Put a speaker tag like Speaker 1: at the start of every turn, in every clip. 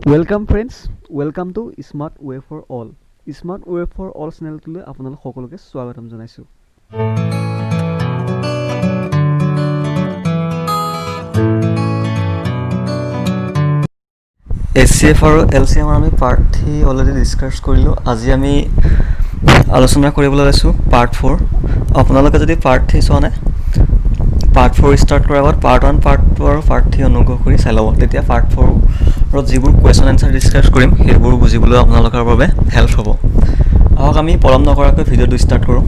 Speaker 1: Welcome friends, welcome to Smart Way for All. Smart Way for All চেনেলটোলৈ আপোনালোক সকলোকে স্বাগতম জনাইছোঁ। SCF আৰু LCM আমি পাৰ্ট 3 অলৰেডি ডিছকাছ কৰিলোঁ। আজি আমি আলোচনা কৰিবলৈ লৈছোঁ পাৰ্ট 4। আপোনালোকে যদি পাৰ্ট 3 চোৱা নাই, পাৰ্ট 4 ষ্টাৰ্ট কৰাৰ আগত পাৰ্ট 1, পাৰ্ট 2 আৰু পাৰ্ট 3 অনুগ্ৰহ কৰি চাই ল'ব। তেতিয়া পাৰ্ট 4ত যিবোৰ কুৱেশ্যন এনচাৰ ডিছকাছ কৰিম সেইবোৰ বুজিবলৈ আপোনালোকৰ বাবে হেল্প হ'ব। আহক আমি পলম নকৰাকৈ ভিডিঅ'টো ষ্টাৰ্ট কৰোঁ।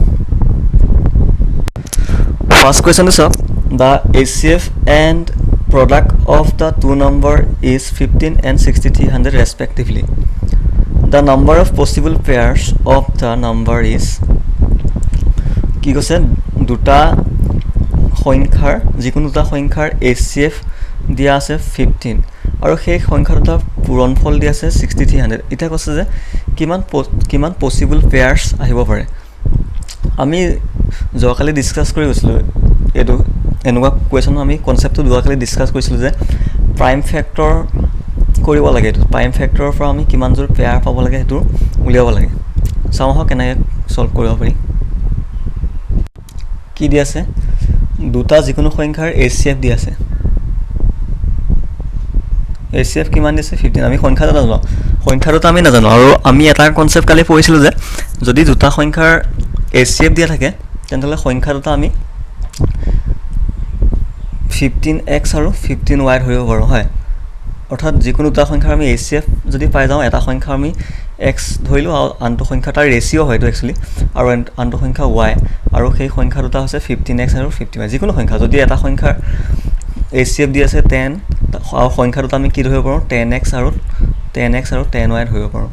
Speaker 1: ফাৰ্ষ্ট কুৱেশ্যনটো চাওক, the HCF and product of the two number is 15 and 6300 respectively. The number of possible pairs of the number is কি কৈছে, দুটা সংখ্যাৰ যিকোনো দুটা সংখ্যাৰ HCF দিয়া আছে 15 আৰু সেই সংখ্যা দুটাৰ পূৰণফল দিয়া আছে 6300। এতিয়া কৈছে যে কিমান পচিবল পেয়াৰ্ছ আহিব পাৰে। আমি যোৱাকালি ডিছকাছ কৰি গৈছিলোঁ এইটো এনেকুৱা কুৱেশ্যন। আমি কনচেপ্টটো যোৱাকালি ডিছকাছ কৰিছিলোঁ যে প্ৰাইম ফেক্টৰ কৰিব লাগে। এইটো প্ৰাইম ফেক্টৰৰ পৰা আমি কিমানযোৰ পেয়াৰ পাব লাগে সেইটো উলিয়াব লাগে। চাওঁ আহক কেনেকৈ ছল্ভ কৰিব পাৰি। কি দি আছে, দুটা যিকোনো সংখ্যাৰ HCF দি আছে। HCF কিমান দিছে 15। আমি সংখ্যাটো আমি নাজানো আৰু আমি এটা কনচেপ্ট কালি পঢ়িছিলোঁ যে যদি দুটা সংখ্যাৰ HCF দিয়া থাকে তেনেহ'লে সংখ্যা দুটা আমি 15x আৰু 15y ধৰিব পাৰোঁ, হয়। অৰ্থাৎ যিকোনো দুটা সংখ্যাৰ আমি HCF যদি পাই যাওঁ, এটা সংখ্যা আমি x ধৰিলোঁ আৰু আনটো সংখ্যা তাৰ ৰেচিঅ' হয় এইটো একচুৱেলি, আৰু আনটো সংখ্যা y, আৰু সেই সংখ্যা দুটা হৈছে 15x আৰু 15y। যিকোনো সংখ্যা যদি এটা সংখ্যাৰ HCF দি আছে 10 আৰু সংখ্যা দুটা আমি কি ধৰিব পাৰোঁ, 10x আৰু 10y ধৰিব পাৰোঁ।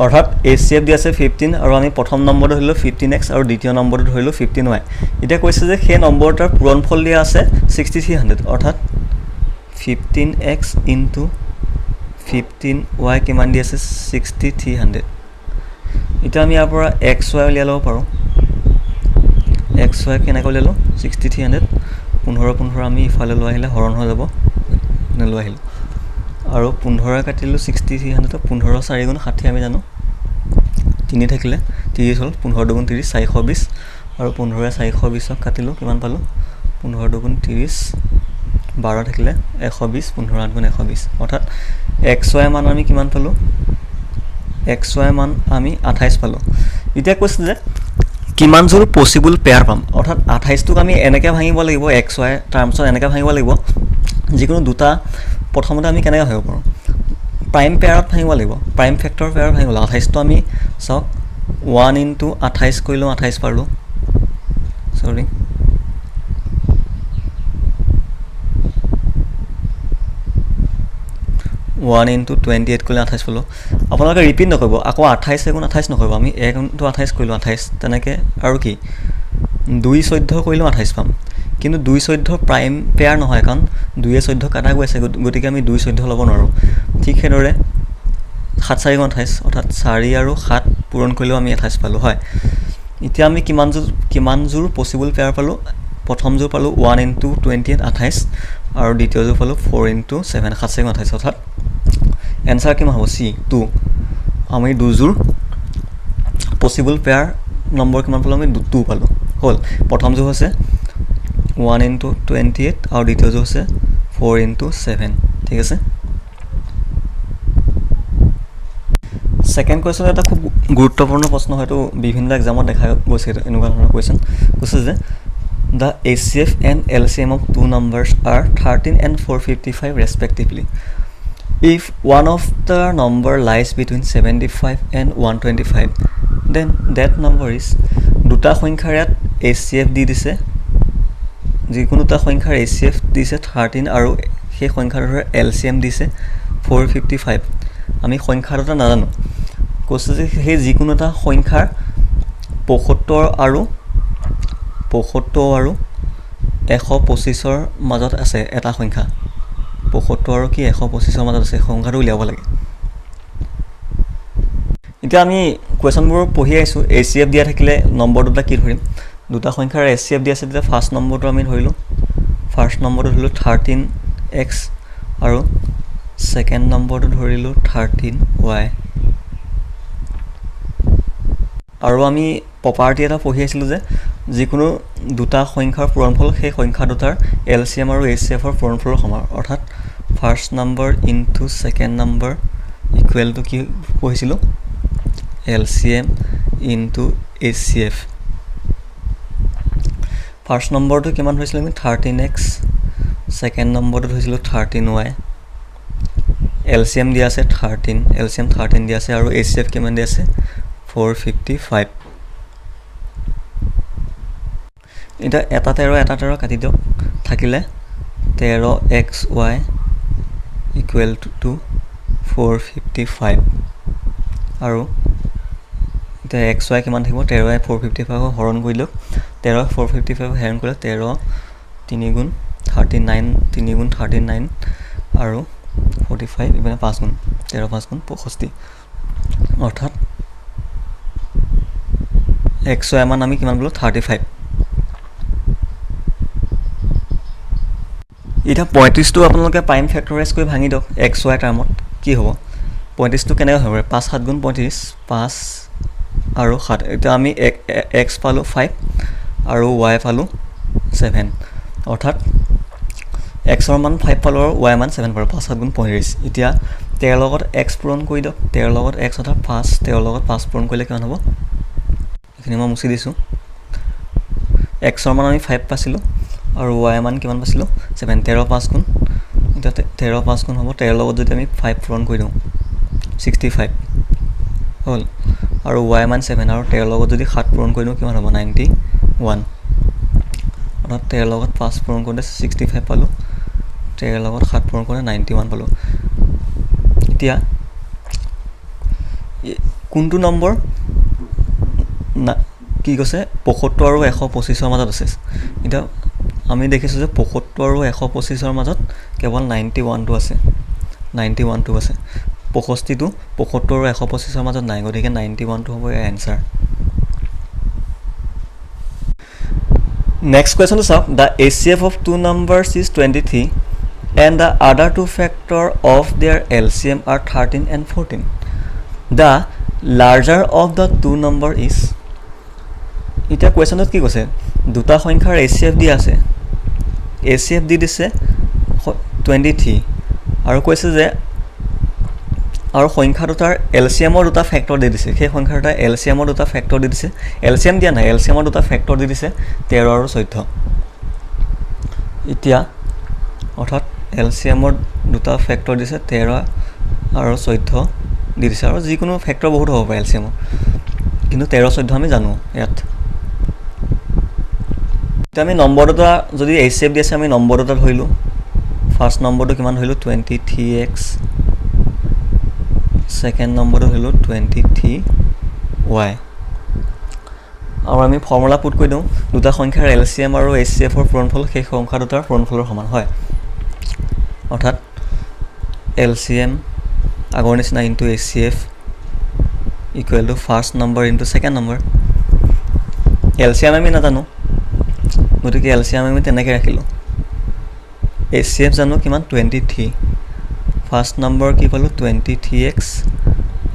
Speaker 1: অৰ্থাৎ HCF দি আছে 15 আৰু আমি প্ৰথম নম্বৰটো ধৰিলোঁ 15x আৰু দ্বিতীয় নম্বৰটো ধৰিলোঁ 15y। এতিয়া কৈছে যে সেই নম্বৰটাৰ পূৰণফল দিয়া আছে 6300, অৰ্থাৎ 15x ইনটু 15y কিমান দি আছে 6300। এতিয়া আমি ইয়াৰ পৰা xy উলিয়াই ল'ব পাৰোঁ। xy কেনেকৈ উলিয়ালোঁ, 6300 15 আমি ইফালে লৈ আহিলে হৰণ হৈ যাব, লৈ আহিলোঁ আৰু 15 কাটিলোঁ 6300, 15 4 গুণ 60 আমি জানো, 3 থাকিলে 30 হ'ল, 15 2 গুণ 30 420 আৰু 15 420ক কাটিলোঁ কিমান পালোঁ, 15 2 গুণ 30 12 থাকিলে 120, 15 8 গুণ 120, অৰ্থাৎ xy মান আমি কিমান পালোঁ, xy মান আমি 28 পালোঁ। এতিয়া কৈছে যে কিমানযোৰ পচিবল পেয়াৰ পাম, অৰ্থাৎ 28টোক আমি এনেকৈ ভাঙিব লাগিব, xy টাৰ্মছত এনেকৈ ভাঙিব লাগিব। যিকোনো দুটা প্ৰথমতে আমি কেনেকৈ ভাঙিব পাৰোঁ, প্ৰাইম পেয়াৰত ভাঙিব লাগিব, প্ৰাইম ফেক্টৰ পেয়াৰত ভাঙিব লাগিব। 28টো আমি চাওক 1 ইনটু 28 কৰিলোঁ, 28 পালোঁ, 1 ইনটু 28 কৰিলে 28 পালোঁ। আপোনালোকে ৰিপিট নকৰিব, আকৌ 28 গুণ 28 নকৰিব। আমি 1 ইনটু 28 কৰিলোঁ 28, তেনেকৈ আৰু কি 2 14 কৰিলেও 28 পাম। কিন্তু 2 14 প্ৰাইম পেয়াৰ নহয়, কাৰণ 2 14 কাটা গৈ আছে, গতিকে আমি 2 14 ল'ব নোৱাৰোঁ। ঠিক সেইদৰে 7 4 গুণ 28, অৰ্থাৎ 4 আৰু 7 পূৰণ কৰিলেও আমি 28 পালোঁ, হয়। এতিয়া আমি কিমানযোৰ পচিবল পেয়াৰ পালোঁ, প্ৰথমযোৰ পালোঁ 1 ইনটু 28 28 আৰু দ্বিতীয়যোৰ পালোঁ 4 ইনটু 7 7 4 28, অৰ্থাৎ এনচাৰ কিমান হ'ব, C2। আমি দুযোৰ পচিবল পেয়াৰ নম্বৰ কিমান পালোঁ, আমি 2 পালোঁ, হ'ল। প্ৰথমযোৰ হৈছে 1 ইনটু 28 আৰু দ্বিতীয়যোৰ হৈছে 4 ইনটু 7, ঠিক আছে। ছেকেণ্ড কুৱেশ্যন এটা খুব গুৰুত্বপূৰ্ণ প্ৰশ্ন, হয়তো বিভিন্ন এক্সামত দেখা গৈছে এনেকুৱা ধৰণৰ কুৱেশ্যন। কৈছে যে the HCF and LCM of two numbers are 13 and 455 respectively. If one of the number lies between 75 and 125, then that number is, দুটা সংখ্যাৰ ইয়াত HCF দি দিছে, যিকোনো এটা সংখ্যাৰ HCF দিছে 13 আৰু সেই সংখ্যাটোৰ LCM দিছে 455। আমি সংখ্যা দুটা নাজানো। কৈছে যে সেই যিকোনো এটা সংখ্যাৰ 75 আৰু 125ৰ মাজত আছে এটা সংখ্যা, 75 আৰু কি 125ৰ মাজত আছে, সংখ্যাটো উলিয়াব লাগে। এতিয়া আমি কুৱেশ্যনবোৰ পঢ়ি আহিছোঁ। HCF দিয়া থাকিলে নম্বৰ দুটা কি ধৰিম, দুটা সংখ্যাৰ HCF দিয়া আছে, তেতিয়া ফাৰ্ষ্ট নম্বৰটো আমি ধৰিলোঁ, ফাৰ্ষ্ট নম্বৰটো ধৰিলোঁ 13x আৰু সেকেন্ড নম্বৰটো ধৰিলো 13y আৰু আমি প্ৰপাৰ্টি এটা পঢ়ি আছিলো যে যিকোনো দুটা সংখ্যাৰ পূৰণফল সেই সংখ্যা দুটাৰ এলচিএম আৰু এইচচিএফৰ পূৰণফলৰ সমান অৰ্থাৎ first number into second number equal to কি পঢ়িছিলো এলচিএম ইনটু এইচচিএফ ফাৰ্স্ট নম্বৰটো কিমান হৈছিল আমি 13x সেকেন্ড নম্বৰটো হৈছিল 13y এলচিএম দিয়া আছে 13 এলচিএম 13 দিয়া আছে আৰু এইচচিএফ কিমান দিয়া আছে 455 এটা 13 কাটি দিয়ক থাকিলে 13xy ইকুৱেল টু 455 আৰু এতিয়া xy কিমান থাকিব 13y 455 হৰণ কৰিলো 13 455 হৰণ কৰিলে 13 3 গুণ 39 3 গুণ 39 আৰু 45 ইমানে 5 গুণ 13 5 গুণ 65 অৰ্থাৎ xy মান আমি কিমান বলো 35 এটা 35 টো আপোনালোকে প্ৰাইম ফেক্টৰাইজ কৰি ভাঙি দিয়ক xy টাৰ্মত কি হ'ব 35 টো কেনেকৈ হ'ব 5 7 গুণ 35 5 আৰু 7 এটা আমি x পালো 5 আৰু y পালো 7 অৰ্থাৎ x ৰ মান 5 পালো আৰু y মান 7 পালো 5 7 গুণ 35 এতিয়া 13 লগত x পূৰণ কৰি দিয়ক 13 লগত x অৰ্থাৎ 5 13 লগত 5 পূৰণ কৰিলে কিমান হ'ব এখিনি মই মুছি দিছো x ৰ মান আমি 5 পাছিলো আৰু y মান কিমান পাছিলো 7 13 5 গুণ এটা 13 5 গুণ হ'ব 13 লগত যদি আমি 5 পূৰণ কৰি দিও 65 হল আৰু y মান 7 আৰু 13 লগত যদি 7 পূৰণ কৰি দিও কিমান হ'ব 91 অৰ্থাৎ 13 লগত 5 পূৰণ কৰিলে 65 পালো 13 লগত 7 পূৰণ কৰিলে 91 পালো এতিয়া কোনটো নম্বৰ কি কৈছে 75 আৰু 125 ৰ মাজত আছে এটা আমি দেখিছো যে 75 আৰু 125 ৰ মাজত কেৱল 91 টো আছে 91 টো আছে 65 টো 75 আৰু 125 ৰ মাজত নাই গতিকে 91 টো হ'ব ইয়াৰ আনসাৰ নেক্সট কোৱেশ্চন চাওক the HCF of two numbers is 23 and the other two factor of their LCM are 13 and 14 the larger of the two number is এটা কোৱেশ্চনত কি কৈছে দুটা সংখ্যাৰ HCF দি আছে HCF দি দিছে 23 আৰু কৈছে যে আৰু সংখ্যা দুটাৰ LCM ৰ দুটা ফেক্টৰ দি দিছে সেই সংখ্যা দুটা LCM ৰ দুটা ফেক্টৰ দি দিছে LCM দিয়া নাই LCM ৰ দুটা ফেক্টৰ দি দিছে 13 আৰু 14 এতিয়া অৰ্থাৎ LCM ৰ দুটা ফেক্টৰ দিছে 13 আৰু 14 দি দিছে আৰু যিকোনো ফেক্টৰ বহুত হ'ব পাৰে LCM কিন্তু 13 14 আমি জানো ইয়াত এতিয়া আমি নম্বৰ দুটা যদি HCF দি আছে আমি নম্বৰ দুটা ধৰিলো ফাৰ্স্ট নম্বৰটো কিমান ধৰিলো 23x সেকেন্ড নম্বৰটো হলো 23y আৰু আমি ফৰ্মুলা পুট কৰি দিও দুটা সংখ্যাৰ LCM আৰু HCF ৰ পূৰণফল সেই সংখ্যা দুটাৰ পূৰণফলৰ সমান হয় অৰ্থাৎ LCM আগৰ নিচিনা into HCF equal to first number into second number LCM আমি নাজানো গতিকে LCM আমি তেনেকৈ ৰাখিলো HCF জানো কিমান 23 ফাৰ্স্ট নম্বৰ কি পালো 23x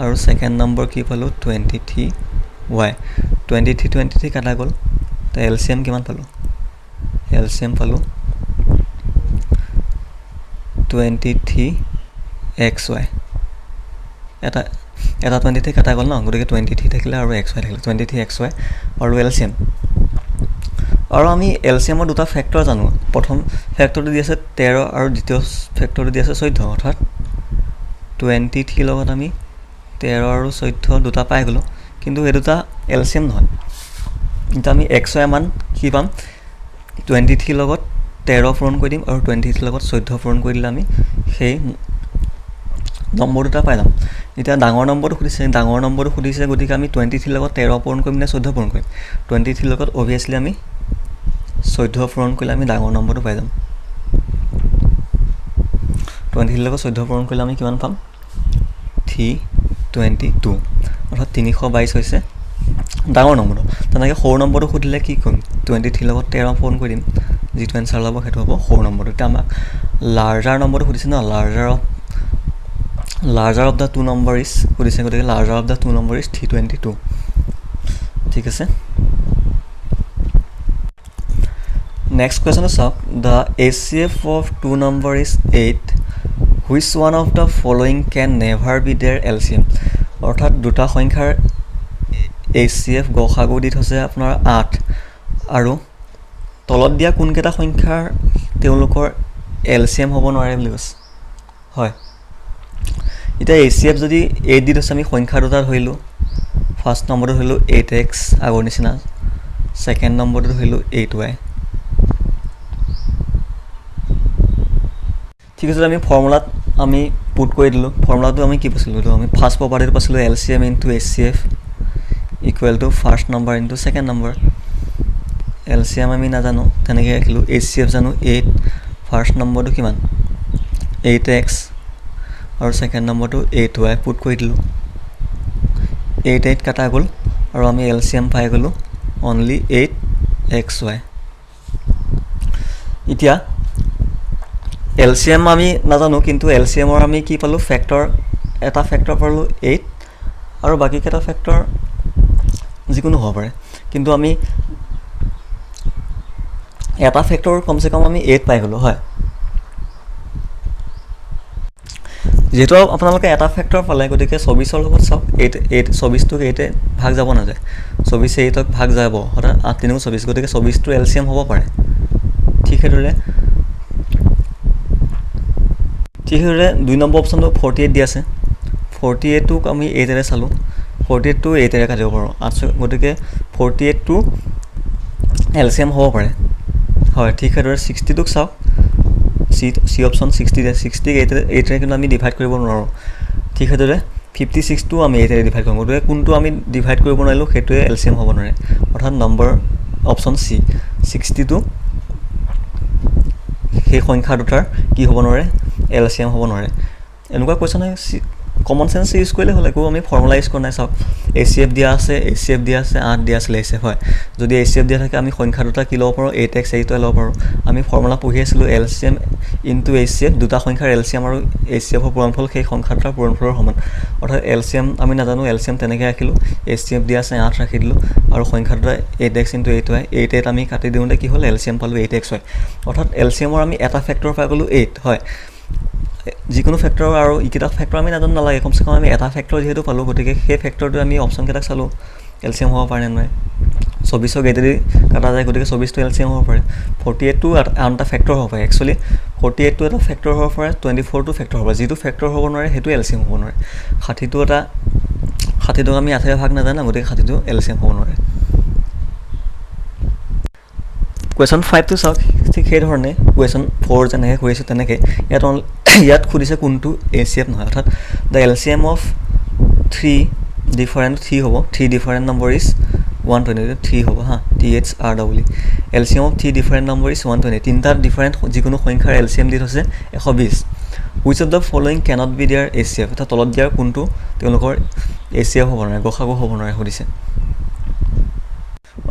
Speaker 1: আৰু সেকেন্ড নম্বৰ কি পালো 23y 23 কাটা গল তে LCM কিমান পালো LCM পালো 23xy এটা 23 কাটা গল ন গতিকে 23 থাকিলে আৰু xy থাকিলে 23xy আৰু LCM আৰু আমি LCM ৰ দুটা ফেক্টৰ জানো প্ৰথম ফেক্টৰটো দি আছে 13 আৰু দ্বিতীয় ফেক্টৰটো দি আছে 14 অৰ্থাৎ 23 লগত আমি 13 আৰু 14 দুটা পাই গলো কিন্তু এই দুটা LCM নহয় এটা আমি xy মান কি পাম 23 লগত 13 পূৰণ কৰি দিম আৰু 23 লগত 14 পূৰণ কৰি দিলে আমি সেই নম্বৰ দুটা পাই যাম এতিয়া ডাঙৰ নম্বৰটো খুদিছে গতিকে আমি 23 লগত 13 পূৰণ কৰিম নে 14 পূৰণ কৰিম 23 লগত obviously আমি 14 পূৰণ কৰিলে আমি ডাঙৰ নম্বৰটো পাই যাম 23 লগত 14 পূৰণ কৰিলে আমি কিমান পাম 322 অৰ্থাৎ 322 হৈছে ডাঙৰ নম্বৰটো তেনেকৈ সৰু নম্বৰটো খুদিলে কি কৰিম 23 লগত 13 পূৰণ কৰি দিম যিটো আনসাৰ হ'ব সেইটো হ'ব সৰু নম্বৰটো এটা আমাক লাৰ্জাৰ নম্বৰটো সুধিছে ন, larger of the two number is সুধিছে, গতিকে larger of the two number is 322। ঠিক আছে, নেক্সট কুৱেশ্যনটো চাওক, the HCF of two number is 8, which one of the following can never be their LCM। অৰ্থাৎ দুটা সংখ্যাৰ HCF গসাগু দি থৈছে আপোনাৰ 8, আৰু তলত দিয়া কোনকেইটা সংখ্যাৰ তেওঁলোকৰ LCM হ'ব নোৱাৰে বুলি কৈছে। হয়, এতিয়া HCF যদি 8 দি থৈছে, আমি সংখ্যা দুটা ধৰিলোঁ। ফাৰ্ষ্ট নম্বৰটো ধৰিলোঁ 8x আগৰ নিচিনা, ছেকেণ্ড নম্বৰটো ধৰিলোঁ 8y। ঠিক আছে, আমি ফৰ্মুলাত আমি পুট কৰি দিলোঁ। ফৰ্মুলাটো আমি কি পাইছিলোঁ, এইটো আমি ফাৰ্ষ্ট প্ৰপাৰ্টিটো পাইছিলোঁ LCM into HCF equal to first number into second number. LCM আমি নাজানো, তেনেকৈ ৰাখিলোঁ। HCF জানো 8, ফাৰ্ষ্ট নম্বৰটো কিমান 8x আৰু ছেকেণ্ড নম্বৰটো 8y পুট কৰি দিলোঁ। 8 কাটা গ'ল আৰু আমি LCM পাই গ'লোঁ অনলি 8xy। এতিয়া LCM আমি নাজানো, কিন্তু LCMৰ আমি কি পালোঁ, ফেক্টৰ, এটা ফেক্টৰ পালোঁ 8 আৰু বাকীকেইটা ফেক্টৰ যিকোনো হ'ব পাৰে, কিন্তু আমি এটা ফেক্টৰ কমচে কম আমি 8 পাই গ'লোঁ। হয়, যিহেতু আপোনালোকে এটা ফেক্টৰ পালে, গতিকে 24ৰ লগত চাওক, 24টোক 8 ভাগ যাব নাযায়, 24 8ক ভাগ যাব, অৰ্থাৎ 8 3 24, গতিকে 24টো LCM হ'ব পাৰে। ঠিক সেইদৰে 2 নম্বৰ অপশ্যনটো 48 দি আছে, 48টোক আমি 8ৰে চালোঁ, 48টো 8ৰে কাটিব পাৰোঁ, 8, গতিকে 48টো LCM হ'ব পাৰে। হয়, ঠিক সেইদৰে 60টোক চাওক, চি অপশ্যন 60 দিয়ে, 60ক 8ৰে কিন্তু আমি ডিভাইড কৰিব নোৱাৰোঁ। ঠিক সেইদৰে 56টো আমি 8ৰে ডিভাইড কৰিম, গতিকে কোনটো আমি ডিভাইড কৰিব নোৱাৰিলোঁ সেইটোৱে LCM হ'ব নোৱাৰে, অৰ্থাৎ নম্বৰ অপশ্যন চি, 60টো সেই সংখ্যা দুটাৰ কি হ'ব নোৱাৰে, LCM হ'ব নোৱাৰে। এনেকুৱা কুৱেশ্যন কমন চেন্স ইউজ কৰিলে হ'ল, একো আমি ফৰ্মুলা ইউজ কৰা নাই। চাওক, HCF দিয়া আছে, 8 দিয়া আছিলে HCF। হয়, যদি HCF দিয়া থাকে আমি সংখ্যা দুটা কি ল'ব পাৰোঁ, 8x 8y ল'ব পাৰোঁ। আমি ফৰ্মুলা পঢ়ি আছিলোঁ LCM ইনটু HCF, দুটা সংখ্যাৰ LCM আৰু HCFৰ পূৰণফল সেই সংখ্যা দুটাৰ পূৰণফলৰ সমান, অৰ্থাৎ LCM আমি নাজানো, LCM তেনেকৈ ৰাখিলোঁ, HCF দিয়া আছে 8 ৰাখি দিলোঁ, আৰু সংখ্যা দুটা 8x ইনটু 8y, 8 আমি কাটি দিওঁতে কি হ'ল, LCM পালোঁ 8xy, অৰ্থাৎ LCMৰ আমি এটা ফেক্টৰ পাই গ'লোঁ 8। হয়, যিকোনো ফেক্টৰ, আৰু এইকেইটা ফেক্টৰ আমি নাজানো নালাগে, কমচে কম আমি এটা ফেক্টৰ যিহেতু পালোঁ, গতিকে সেই ফেক্টৰটো আমি অপশ্যনকেইটাক চালোঁ LCM হ'ব পাৰে নে নোৱাৰে। 24ক 8ৰে কাটা যায়, গতিকে 24টো LCM হ'ব পাৰে। 48টো আন এটা ফেক্টৰ হ'ব পাৰে, একচুৱেলি 48টো এটা ফেক্টৰ হ'ব পাৰে, 24টো ফেক্টৰ হ'ব পাৰে, যিটো ফেক্টৰ হ'ব নোৱাৰে সেইটো LCM হ'ব নোৱাৰে। 60টোক আমি 8ৰে ভাগ নাজানো, গতিকে 60টো LCM হ'ব নোৱাৰে। কুৱেশ্যন 5টো চাওক, ঠিক সেইধৰণে কুৱেশ্যন 4 যেনেকৈ কৰিছোঁ তেনেকৈ ইয়াত সুধিছে কোনটো HCF নহয়, অৰ্থাৎ দ্য LCM অফ 3 ডিফাৰেণ্ট 3 হ'ব, 3 ডিফাৰেণ্ট নম্বৰ ইজ 120, 3 হ'ব হা, THRW। LCM of 3 different number is 120, তিনিটা ডিফাৰেণ্ট যিকোনো সংখ্যাৰ LCM দি থৈছে 120। Which of the following cannot be their HCF, অৰ্থাৎ তলত দিয়াৰ কোনটো তেওঁলোকৰ HCF হ'ব নোৱাৰে, গসাগু হ'ব নোৱাৰে সুধিছে।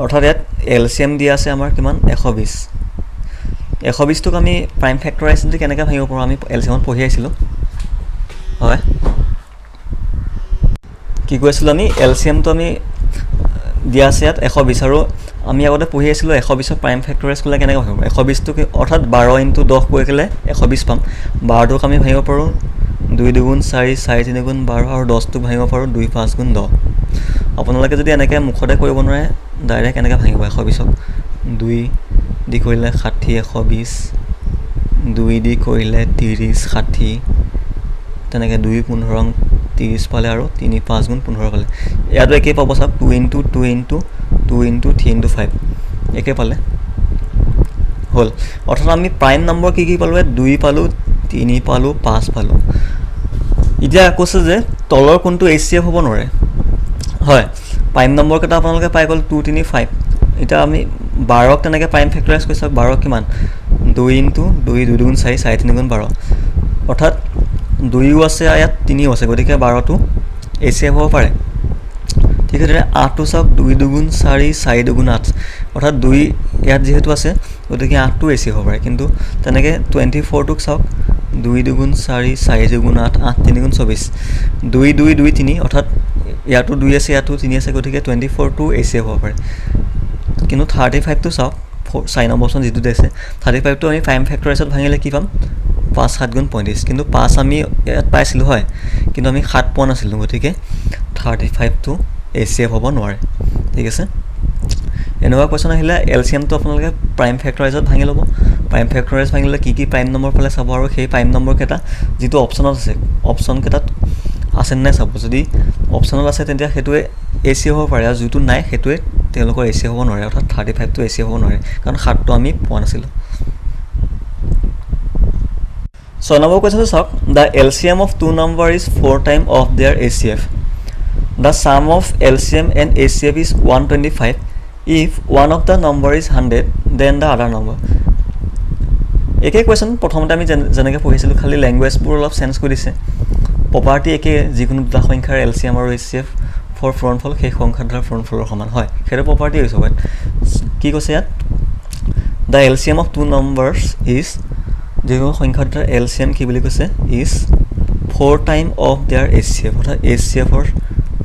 Speaker 1: অৰ্থাৎ ইয়াত LCM দিয়া আছে আমাৰ কিমান, 120। 120টোক আমি প্ৰাইম ফেক্টৰাইজ যদি কেনেকৈ ভাঙিব পাৰোঁ, আমি LCMত পঢ়ি আহিছিলোঁ। হয়, কি কৈ আছিলোঁ আমি, LCMটো আমি দিয়া আছে ইয়াত 120, আৰু আমি আগতে পঢ়ি আছিলোঁ 120ক প্ৰাইম ফেক্টৰাইজ কৰিলে কেনেকৈ ভাঙিব, 120টোক অৰ্থাৎ 12 ইনটু 10 কৰি পেলাই 120 পাম। 12টোক আমি ভাঙিব পাৰোঁ 2 2 4, 4 3 12, আৰু 10টোক ভাঙিব পাৰোঁ 2 5 10। আপোনালোকে যদি এনেকৈ মুখতে কৰিব নোৱাৰে, ডাইৰেক্ট এনেকৈ ভাঙিব 120ক, 2 দি কৰিলে 60, 120, 2 দি কৰিলে 30, 60, তেনেকৈ 2 15 30 পালে, আৰু 3 5 15 পালে। ইয়াতো একেই পাব, চাওক 2 ইনটু 2 ইনটু 2 ইনটু 3 ইনটু 5 একে পালে হ'ল। অৰ্থাৎ আমি প্ৰাইম নম্বৰ কি পালোঁ, 2 পালোঁ, 3 পালোঁ, 5 পালোঁ। এতিয়া কৈছে যে তলৰ কোনটো HCF হ'ব নোৱাৰে। হয়, প্ৰাইম নম্বৰকেইটা আপোনালোকে পাই গ'ল 2 3 5। এতিয়া আমি 12ক তেনেকৈ প্ৰাইম ফেক্টৰাইজ কৰি চাওক, 12 কিমান, 2 ইনটু 2 2 4, 4 3 12, অৰ্থাৎ 2ও আছে ইয়াত, 3ও আছে, গতিকে 12টো HCF হ'ব পাৰে। ঠিক আছে 8টো চাওক 2 দুগুণ 4 4 দুগুণ 8 অৰ্থাৎ 2 ইয়াত যেহেতু আছে গতিকে 8টো এচি হ'ব পাৰে কিন্তু তেনেকৈ 24টোক চাওক 2 দুগুণ 4 4 দুগুণ 8 8 3 গুণ 24 2 2 2 3 অৰ্থাৎ ইয়াতো 2 আছে ইয়াতো 3 আছে গতিকে 24টো এচি হ'ব পাৰে কিন্তু 35টো চাওক 4 নম্বৰ অপশ্যন যিটো আছে 35টো আমি প্ৰাইম ফেক্টৰাইজত ভাঙিলে কি পাম 5 7 গুণ 35 কিন্তু 5 আমি ইয়াত পাইছিলোঁ হয় কিন্তু আমি 7 পোৱা নাছিলোঁ গতিকে 35টো এচিএফ হ'ব নোৱাৰে ঠিক আছে এনেকুৱা কোৱেশ্যন আহিলে এলচিএমটো আপোনালোকে প্ৰাইম ফেক্টৰাইজত ভাঙি ল'ব প্ৰাইম ফেক্টৰাইজ ভাঙিলে কি কি প্ৰাইম নম্বৰ পালে চাব আৰু সেই প্ৰাইম নম্বৰ কেইটা যিটো অপশ্যনত আছে অপশ্যন কেইটাত আছে নাই চাব যদি অপশ্যনত আছে তেতিয়া সেইটোৱে এচি হ'ব পাৰে আৰু যিটো নাই সেইটোৱে তেওঁলোকৰ এচি হ'ব নোৱাৰে অৰ্থাৎ 35টো এচি হ'ব নোৱাৰে কাৰণ 7টো আমি পোৱা নাছিলোঁ 6 নম্বৰ কুৱেশ্যনটো চাওক the LCM of two number is 4 time of their HCF the sum of LCM and HCF is 125 if one of the number is 100 then the other number একে কুৱেশ্যন প্ৰথমতে আমি যেনেকৈ পঢ়িছিলোঁ খালি লেংগুৱেজবোৰ অলপ চেঞ্জ কৰিছে প্ৰপাৰ্টি একে যিকোনো দুটা সংখ্যাৰ এলচিএম আৰু এচিএফ ফৰ ফ্ৰণ্টফল সেই সংখ্যাৰ দ্বাৰা ফ্ৰণ্টফলৰ সমান হয় সেইটো প্ৰপাৰ্টি হৈছে বাট কি কৈছে ইয়াত the LCM of two numbers is যিকোনো সংখ্যাৰ দ্বাৰা এলচিএম কি বুলি কৈছে is 4 time of their HCF অৰ্থাৎ এচিএফৰ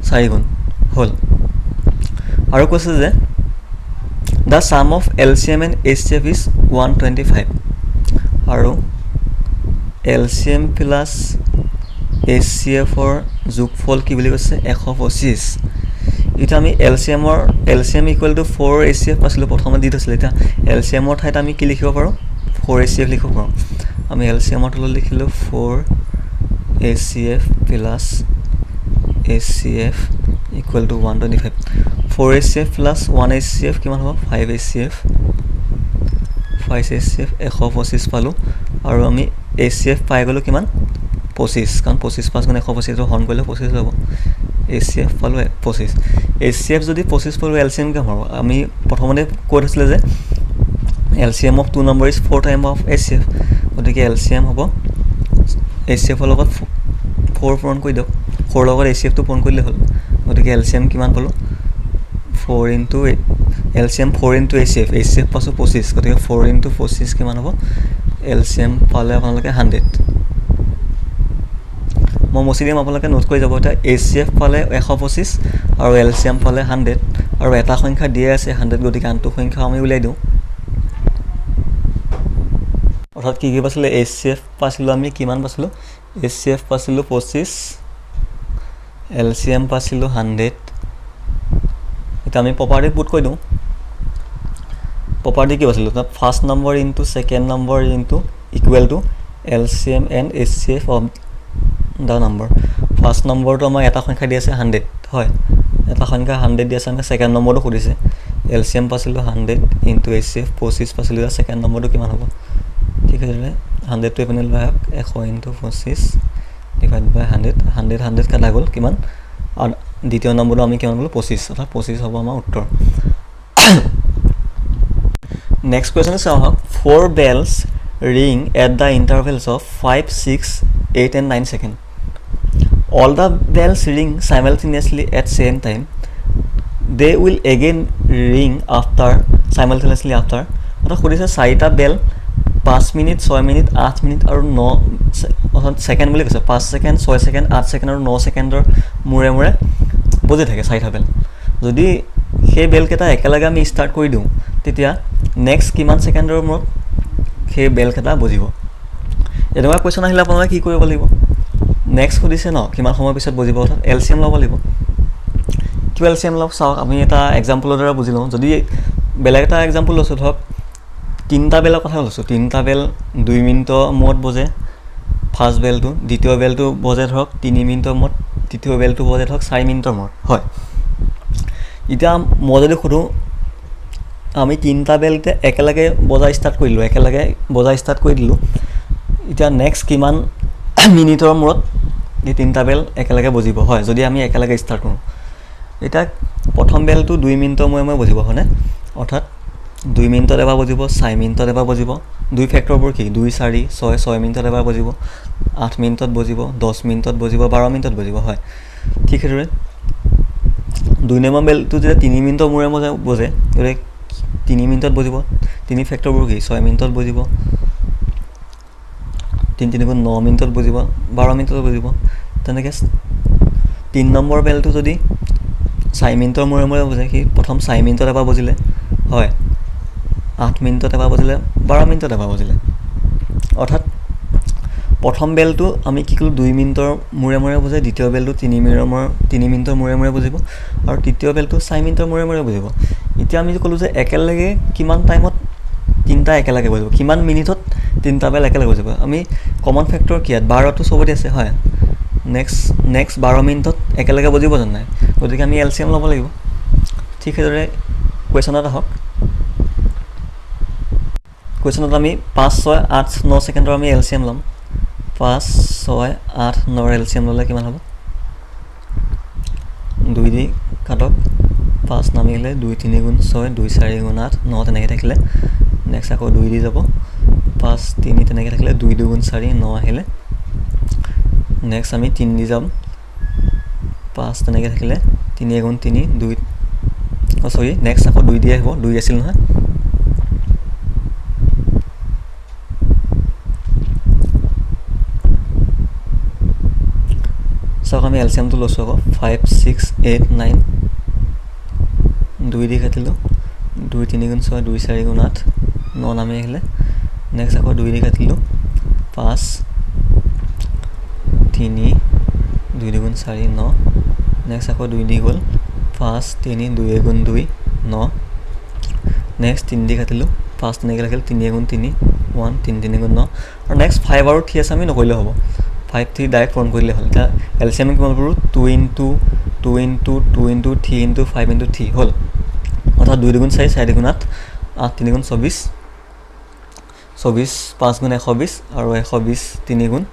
Speaker 1: 4 গুণ হ'ল আৰু কৈছে যে the sum of LCM and HCF is 125 আৰু LCM plus HCF ৰ যোগফল কি বুলি কৈছে 125 এটা আমি LCM equal to 4 HCF পাছিলো প্ৰথমে দি থৈছিল এটা LCM ৰ ঠাইত আমি কি লিখিব পাৰো 4 HCF লিখিব পাৰো আমি LCM ৰ তলত লিখিলো 4 HCF plus HCF equal to 125 4 HCF plus 1 HCF কিমান হ'ব 5 HCF 125 পালো আৰু আমি HCF পাই গলো কিমান 25 কাৰণ 25 5 গুণ 125 হৰণ কৰিলে 25 হ'ব HCF পালো 25 HCF যদি 25 পালো LCM কিমান হ'ব আমি প্ৰথমতে কৈ থৈছিলে যে LCM of 2 number is 4 time of HCF গতিকে LCM হ'ব HCF ৰ লগত 4 পূৰণ কৰি দিয়ক 4 লগত HCF টো পূৰণ কৰিলে হ'ল গতিকে LCM কিমান পালো 4 into LCM 4 into HCF পাছো 25 গতিকে 4 into 25 কিমান হ'ব LCM পালে আপোনালোকে 100 মই মচি দিম আপোনালোকে নোট কৰি যাব এটা HCF পালে 125 আৰু LCM পালে 100 আৰু এটা সংখ্যা দিয়ে আছে 100 গতিকে আনটো সংখ্যা আমি উলাই দিওঁ অৰ্থাৎ কি কি পাছিলে HCF পাছিলো আমি কিমান পাছিলো HCF পাছিলো 25 LCM পাছিলো 100 এটা আমি প্ৰপাৰ্টি পুট কৰি দিওঁ প্ৰপাৰ্টি কি পাছিলো তা first number into second number into equal to LCM and HCF of the number first নম্বৰটো আমাৰ এটা সংখ্যা দি আছে 100 হয় এটা সংখ্যা 100 দি আছে আমি সেকেন্ড নম্বৰটো খুদিছে LCM পাছিলো 100 ইনটু HCF 25 পাছিলো সেকেন্ড নম্বৰটো কিমান হ'ব ঠিক আছে 100 টো এপিনে লৈ 100 ইনটু 25 ডিভাইড বাই 100 কাটা গ'ল কিমান আৰু দ্বিতীয় নম্বৰটো আমি কিমান গ'ল 25 অৰ্থাৎ 25 হ'ব আমাৰ উত্তৰ next question is 4 bells ring at the intervals of 5 6 8 and 9 seconds all the bells ring simultaneously at same time they will again ring after simultaneously after এটা খুদিছে 4টা বেল 5 মিনিট 6 মিনিট 8 মিনিট আৰু 9 অৰ্থাৎ সেকেন্ড বুলি কৈছে 5 সেকেন্ড 6 সেকেন্ড 8 সেকেন্ড আৰু 9 সেকেন্ডৰ মুৰে মুৰে বজি থাকে 4টা বেল যদি সেই বেল কেটা একেলগে আমি স্টাৰ্ট কৰি দিওঁ তেতিয়া নেক্সট কিমান সেকেন্ডৰ মূৰত সেই বেল কেটা বজিব এনেকুৱা কোৱেশ্চন আহিলে আপোনালোকে কি কৰিব লাগিব নেক্সট খুদিছে ন কিমান সময় পিছত বজিব অৰ্থাৎ LCM ল'ব লাগিব কি LCM লওক চাওক আমি এটা এক্সাম্পলৰ দ্বাৰা বুজি লওঁ যদি বেলেগ এটা এক্সাম্পল লৈছো ধৰক তিনটা বেলৰ কথা লৈছো তিনটা বেল 2 মিনিটৰ মূৰত বজে ফাৰ্স্ট বেলটো দ্বিতীয় বেলটো বজে ধৰক 3 মিনিটৰ মূৰত তৃতীয় বেলটো বজে ধৰক 4 মিনিটৰ মূৰত হয় ইটা মই যদি খুদু আমি তিনটা বেলতে একেলগে বজা স্টাৰ্ট কৰিলো একেলগে বজা স্টাৰ্ট কৰি দিলো ইটা নেক্সট কিমান মিনিটৰ মূৰত এই তিনটা বেল একেলগে বজিব হয় যদি আমি একেলগে স্টাৰ্ট কৰো এটা প্ৰথম বেলটো 2 মিনিটৰ মূৰে বজিব হনে অৰ্থাৎ 2 মিনিটত এবাৰ বজিব 4 মিনিটত এবাৰ বজিব দুই ফেক্টৰবোৰ কি 2 4 6 মিনিটত এবাৰ বজিব 8 মিনিটত বজিব 10 মিনিটত বজিব 12 মিনিটত বজিব হয় ঠিক আছে 2 নম্বৰ বেলটো যেতিয়া 3 মিনিটৰ মূৰে মূৰে বজে গতিকে 3 মিনিটত বজিব 3 ফেক্টৰবোৰ কি 6 মিনিটত বজিব 3 3 9 মিনিটত বজিব 12 মিনিটত বজিব তেনেকৈ 3 নম্বৰ বেলটো যদি 4 মিনিটৰ মূৰে মূৰে বজে কি প্ৰথম 4 মিনিটত এবাৰ বজিলে হয় 8 মিনিটত এবাৰ বজিলে 12 মিনিটত এবাৰ বজিলে অৰ্থাৎ প্ৰথম বেলটো আমি কি কলো 2 মিনিটৰ মূৰে মূৰে বজে দ্বিতীয় বেলটো 3 মিনিটৰ মূৰে মূৰে বজিব আৰু তৃতীয় বেলটো 4 মিনিটৰ মূৰে মূৰে বজিব এতিয়া আমি ক'লো যে একেলগে কিমান টাইমত তিনটা একেলগে বজিব কিমান মিনিটত তিনটা বেল একেলগে বজিব আমি কমন ফেক্টৰ কি ইয়াত 12 টো সবতে আছে হয় নেক্সট 12 মিনিটত একেলগে বজিব জানো নাই গতিকে আমি এলসিএম ল'ব লাগিব ঠিক সেইদৰে কোৱেশ্যনত আহক কোৱেশ্যনত আমি 5 6 8 9 সেকেন্ডৰ আমি এলসিএম ল'ম 5 6 8 9 এলসিএম ল'লে কিমান হ'ব 2 দি কাটক 5 নামিলে 2 3 গুণ 6 2 4 গুণ 8 9 তেনেকৈ থাকিলে নেক্সট আকৌ 2 দি যাব 5 3 তেনেকৈ থাকিলে 2 2 গুণ 4 9 আহিলে নেক্সট আমি 3 দি যাম 5 তেনেকৈ থাকিলে 3 গুণ 3 2 সৰি নেক্সট আকৌ 2 দি আহিব 2 আছিল নহয় সক আমি এলসিএমটো লৈছো আকৌ 5 6 8 9 2 দি কাটিলো 2 3 গুণ 6 2 4 গুণ 8 9 নামি আহিলে নেক্সট আকৌ 2 দি কাটিলো 5 3 2 গুণ 4 9 নেক্সট আকৌ 2 দি গ'ল 5 3 2 গুণ 2 9 নেক্সট 3 দি কাটিলো 5 তেনেকৈ লাগিল 3 গুণ 3 1 3 3 গুণ 9 আৰু নেক্সট 5 আৰু 3 আছে আমি নকৰিলে হ'ব 5 3 ডাইৰেক্ট ফোন কৰিলে হ'ল এটা এলসিএম কিমান পাৰো 2 into 2 into 2 into 3 into 5 into 3 হ'ল অৰ্থাৎ 2 গুণ 4 4 গুণ 8 8 3 গুণ 24 24 5 গুণ 120 আৰু 120 3 গুণ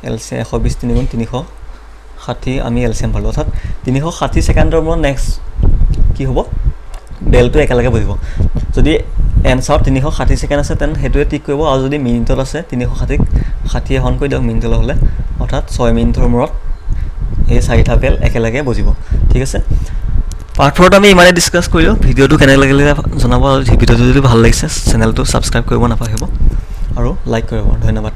Speaker 1: এলসিএম 120 3 গুণ 360 আমি এলসিএম পালো অৰ্থাৎ 360 সেকেন্ডৰ মূৰত নেক্সট কি হ'ব বেলটো একেলগে বজিব যদি এনসাৰ 360 সেকেন্ড আছে তেন হেতুৱে টিক কৰিব আৰু যদি মিনিটত আছে 360 60 হন কৰি দিয়ক মিনিটত হ'লে অৰ্থাৎ 6 মিনিটৰ মূৰত এই চাৰিটা বেল একেলগে বজিব ঠিক আছে পাৰ্ট 4 আমি ইমানে ডিসকাস কৰিলো ভিডিওটো কেনে লাগিলে জনাব আৰু ভিডিওটো যদি ভাল লাগিছে চেনেলটো সাবস্ক্ৰাইব কৰিব নাপাহৰিব আৰু লাইক কৰিব ধন্যবাদ